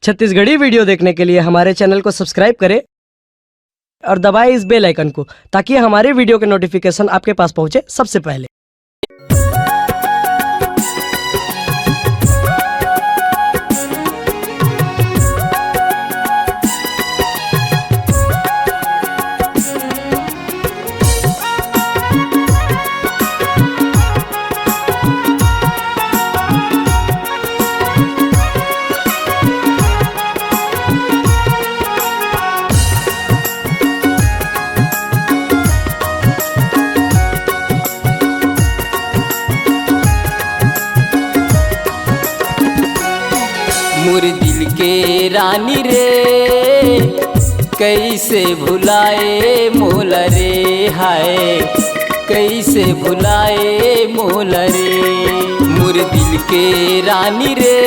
Chhattisgarhi video देखने के लिए हमारे चैनल को सब्सक्राइब करें और दबाएं इस बेल आइकन को, ताकि हमारे वीडियो के नोटिफिकेशन आपके पास पहुंचे सबसे पहले। मोर दिल के रानी रे कैसे भुलाए मोल रे, हाय कैसे भुलाए मोल रे। मोर दिल के रानी रे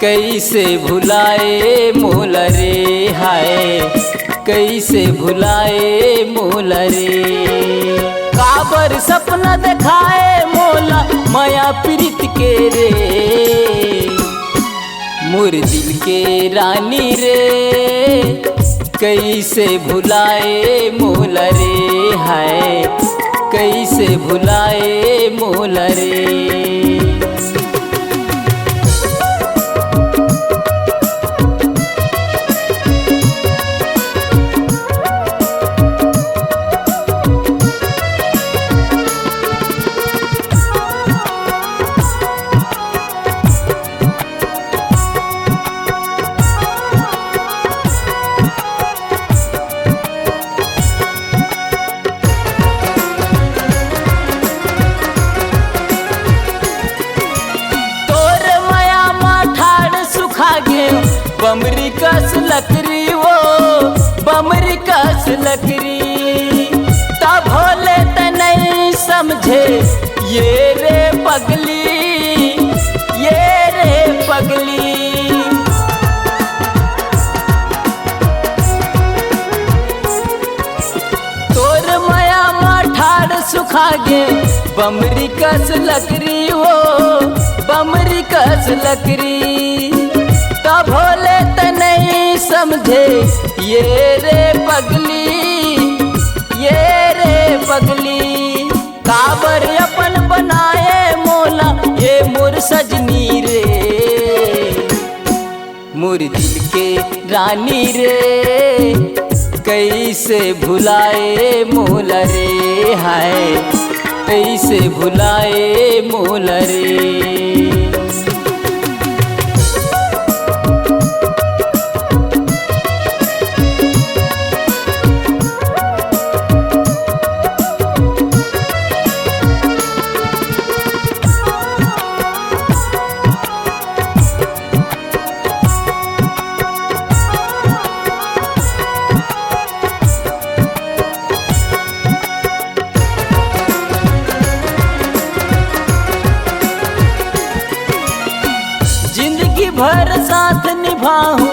कैसे भुलाए मोल रे, हाय कैसे भुलाए मोल रे। काबर सपना दिखाए मोला माया प्रीत के रे। मोर दिल के रानी रे कैसे भुलाए मोल रे, हाय कैसे भुलाए मोल रे। बमरी कस लकड़ी वो बमरी कस लकड़ी, तब भोले त नहीं समझे ये रे पगली, ये रे पगली। तोर माया माठाड़ सुखा गे बमरी कस लकड़ी वो बमरी कस लकड़ी, तब भोले त नहीं समझे ये रे पगली, ये रे पगली। काबर अपन बनाए मोला ये मोर सजनी रे। मोर दिल के रानी रे कैसे भुलाए मोल रे, हाय कैसे भुलाए मोल रे। भर साथ निभाऊं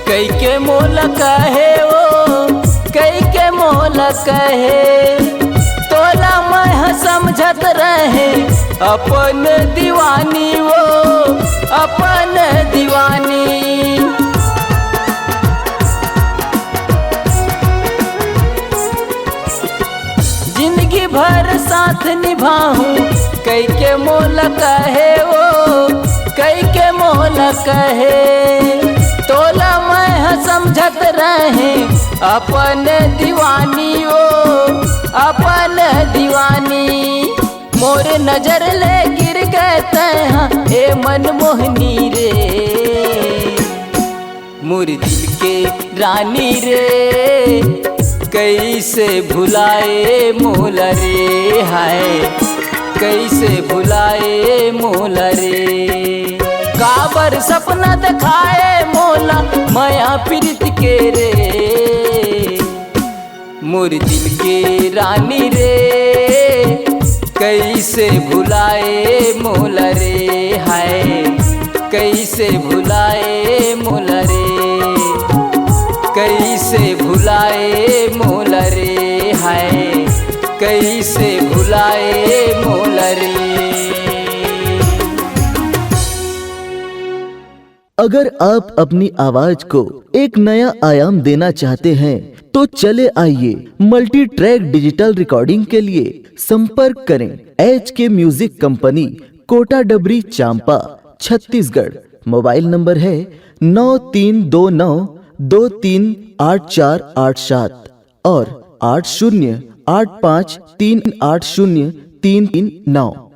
कई के मोल कहे वो, कई के मोल कहे। तोला मैं समझत रहे अपन दीवानी वो, अपन दीवानी। जिंदगी भर साथ निभाऊं कई के मोल कहे वो, कई के मोल कहे। तोला मैं समझत रहे अपन दीवानी वो, अपन दीवानी। मोर नजर ले गिर गए तहाँ ए मनमोहनी रे। मोर दिल के रानी रे कैसे भुलाए मोल रे, हाय कैसे भुलाए मोल रे। काबर सपना दिखाए मोला माया प्रीत के रे। मोर दिल के रानी रे कैसे भुलाए मोल रे, हाय कैसे भुलाए मोल रे। कैसे भुलाए मोल रे, हाय कैसे भुलाए मोल। अगर आप अपनी आवाज को एक नया आयाम देना चाहते हैं तो चले आइए मल्टी ट्रैक डिजिटल रिकॉर्डिंग के लिए संपर्क करें HK म्यूजिक कंपनी, कोटा डबरी, चांपा, छत्तीसगढ़। मोबाइल नंबर है 9329238487 और 8085380339।